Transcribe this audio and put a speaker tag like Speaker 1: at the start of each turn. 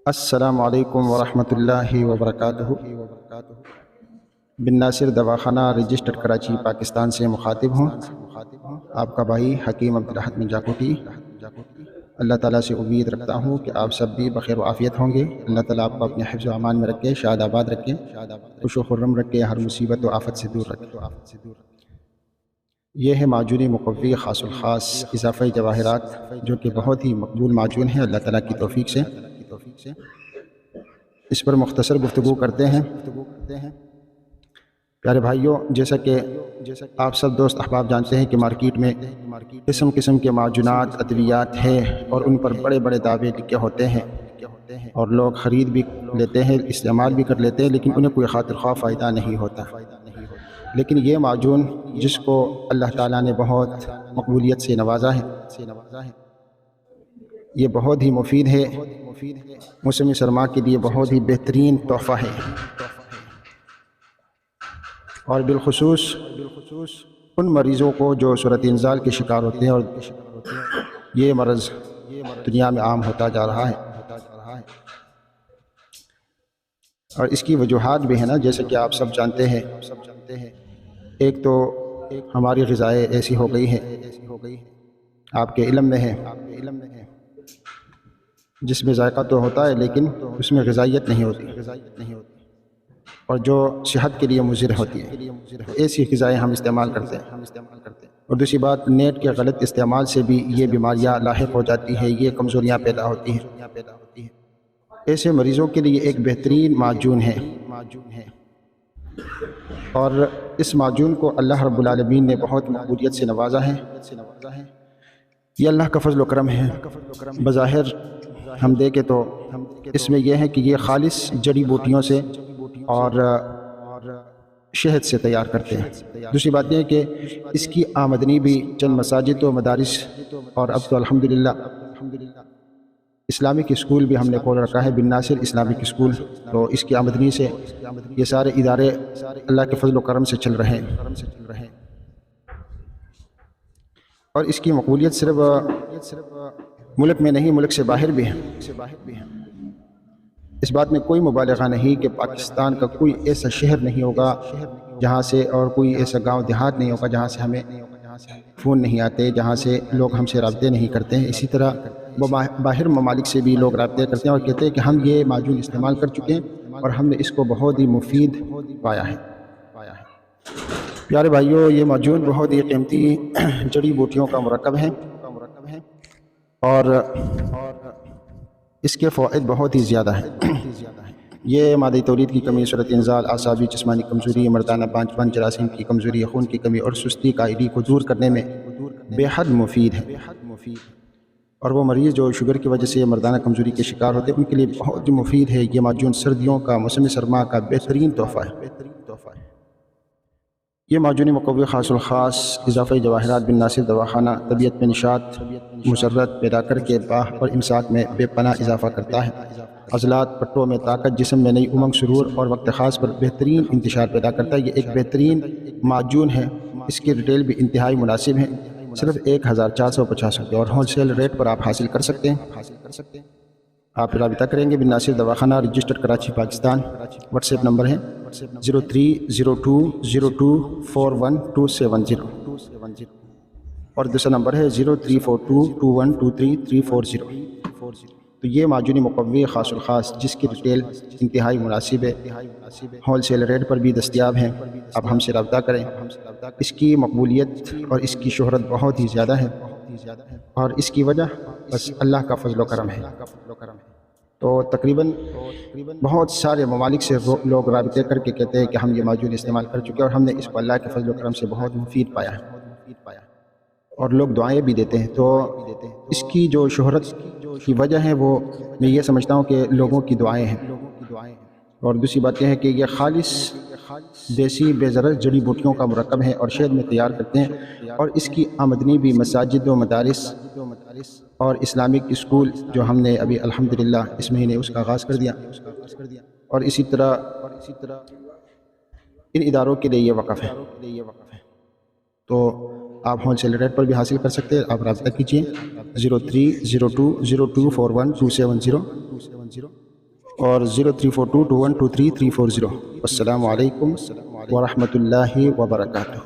Speaker 1: السلام علیکم ورحمۃ اللہ وبرکاتہ۔ بن ناصر دواخانہ رجسٹرڈ کراچی پاکستان سے مخاطب ہوں۔ آپ کا بھائی حکیم عبدالحد من جاکوٹی۔ اللہ تعالیٰ سے امید رکھتا ہوں کہ آپ سب بھی بخیر و عافیت ہوں گے۔ اللہ تعالیٰ آپ کو اپنے حفظ و امان میں رکھے، شاد آباد رکھے، خوش و خرم رکھے، ہر مصیبت و آفت سے دور رکھے۔ یہ ہے معجون مقوی خاص الخاص اضافہ جواہرات، جو کہ بہت ہی مقبول معجون ہے اللہ تعالیٰ کی توفیق سے۔ اس پر مختصر گفتگو کرتے ہیں۔ پیارے بھائیوں، جیسا کہ آپ سب دوست احباب جانتے ہیں کہ مارکیٹ میں قسم قسم کے معجونات، ادویات ہیں، اور ان پر بڑے بڑے دعوے لکھے ہوتے ہیں، اور لوگ خرید بھی لیتے ہیں، استعمال بھی کر لیتے ہیں، لیکن انہیں کوئی خاطر خواہ فائدہ نہیں ہوتا۔ لیکن یہ معجون جس کو اللہ تعالیٰ نے بہت مقبولیت سے نوازا ہے، یہ بہت ہی مفید ہے، موسم سرما کے لیے بہت ہی بہترین تحفہ ہے، اور بالخصوص ان مریضوں کو جو صورت انزال کے شکار ہوتے ہیں، اور یہ مرض دنیا میں عام ہوتا جا رہا ہے، اور اس کی وجوہات بھی ہیں نا، جیسے کہ آپ سب جانتے ہیں۔ ایک تو ہماری غذائیں ایسی ہو گئی ہیں، آپ کے علم میں ہے، جس میں ذائقہ تو ہوتا ہے لیکن اس میں غذائیت نہیں ہوتی، اور جو صحت کے لیے مضر ہوتی ہے، ایسی غذائیں ہم استعمال کرتے ہیں۔ اور دوسری بات، نیٹ کے غلط استعمال سے بھی یہ بیماریاں لاحق ہو جاتی ہیں، یہ کمزوریاں پیدا ہوتی ہیں۔ ایسے مریضوں کے لیے ایک بہترین معجون ہے، اور اس معجون کو اللہ رب العالمین نے بہت مقبولیت سے نوازا ہے۔ یہ اللہ کا فضل و کرم ہے۔ بظاہر ہم دیکھیں تو اس میں یہ ہے کہ یہ خالص جڑی بوٹیوں سے اور شہد سے تیار کرتے ہیں۔ دوسری بات یہ ہے کہ اس کی آمدنی بھی چند مساجد و مدارس، اور اب تو الحمدللہ اسلامک اسکول بھی ہم نے کھول رکھا ہے، بن ناصر اسلامک اسکول، تو اس کی آمدنی سے یہ سارے ادارے اللہ کے فضل و کرم سے چل رہے ہیں۔ اور اس کی مقبولیت صرف ملک میں نہیں، ملک سے باہر بھی ہے۔ اس بات میں کوئی مبالغہ نہیں کہ پاکستان کا کوئی ایسا شہر نہیں ہوگا جہاں سے، اور کوئی ایسا گاؤں دیہات نہیں ہوگا جہاں سے ہمیں فون نہیں آتے، جہاں سے لوگ ہم سے رابطے نہیں کرتے ہیں۔ اسی طرح باہر ممالک سے بھی لوگ رابطے کرتے ہیں اور کہتے ہیں کہ ہم یہ معجون استعمال کر چکے ہیں اور ہم نے اس کو بہت ہی مفید پایا ہے۔ پیارے بھائیوں، یہ معجون بہت ہی قیمتی جڑی بوٹیوں کا مرکب ہے، اور اس کے فوائد بہت ہی زیادہ ہیں۔ یہ مادی تولید کی کمی، صورت انزال، اعصابی جسمانی کمزوری، مردانہ پان جراثیم کی کمزوری، خون کی کمی اور سستی قائلی کو دور کرنے میں بے حد مفید ہے۔ اور وہ مریض جو شوگر کی وجہ سے مردانہ کمزوری کے شکار ہوتے ہیں، ان کے لیے بہت ہی مفید ہے۔ یہ معجون سردیوں کا، موسم سرما کا بہترین تحفہ ہے۔ یہ معجون مقوی خاص الخاص اضافہ جواہرات بن ناصر دواخانہ طبیعت میں نشاط، مسرت پیدا کر کے باہ اور امساک میں بے پناہ اضافہ کرتا ہے، عضلات پٹوں میں طاقت، جسم میں نئی امنگ، سرور اور وقت خاص پر بہترین انتشار پیدا کرتا ہے۔ یہ ایک بہترین معجون ہے، اس کی ریٹیل بھی انتہائی مناسب ہے، صرف 1450 روپے، اور ہول سیل ریٹ پر آپ حاصل کر سکتے ہیں۔ آپ رابطہ کریں گے بن ناصر دواخانہ registered Karachi Pakistan. WhatsApp number ہے 0302041270، اور دوسرا نمبر ہے 0342212340۔ تو یہ معجون مقوی خاص الخاص جس کی ریٹیل انتہائی مناسب ہے، ہول سیل ریٹ پر بھی دستیاب ہیں، آپ ہم سے رابطہ کریں۔ اس کی مقبولیت اور اس کی شہرت بہت ہی زیادہ ہے، اور اس کی وجہ بس اللہ کا فضل و کرم ہے۔ تو تقریباً بہت سارے ممالک سے لوگ رابطے کر کے کہتے ہیں کہ ہم یہ معجون استعمال کر چکے ہیں، اور ہم نے اس کو اللہ کے فضل و کرم سے بہت مفید پایا ہے، اور لوگ دعائیں بھی دیتے ہیں۔ تو اس کی جو شہرت کی وجہ ہے وہ میں یہ سمجھتا ہوں کہ لوگوں کی دعائیں ہیں، اور دوسری بات یہ ہے کہ یہ خالص دیسی بے ضرر جڑی بوٹیوں کا مرکب ہے، اور شہد میں تیار کرتے ہیں، اور اس کی آمدنی بھی مساجد و مدارس اور اسلامک اسکول جو ہم نے ابھی الحمدللہ اس مہینے اس کا آغاز کر دیا، اور اسی طرح ان اداروں کے لیے یہ وقف ہے۔ تو آپ ہول سیل ریٹ پر بھی حاصل کر سکتے ہیں، آپ رابطہ کیجیے 0302024127 اور 0342212340. السلام علیکم ورحمۃ اللہ وبرکاتہ.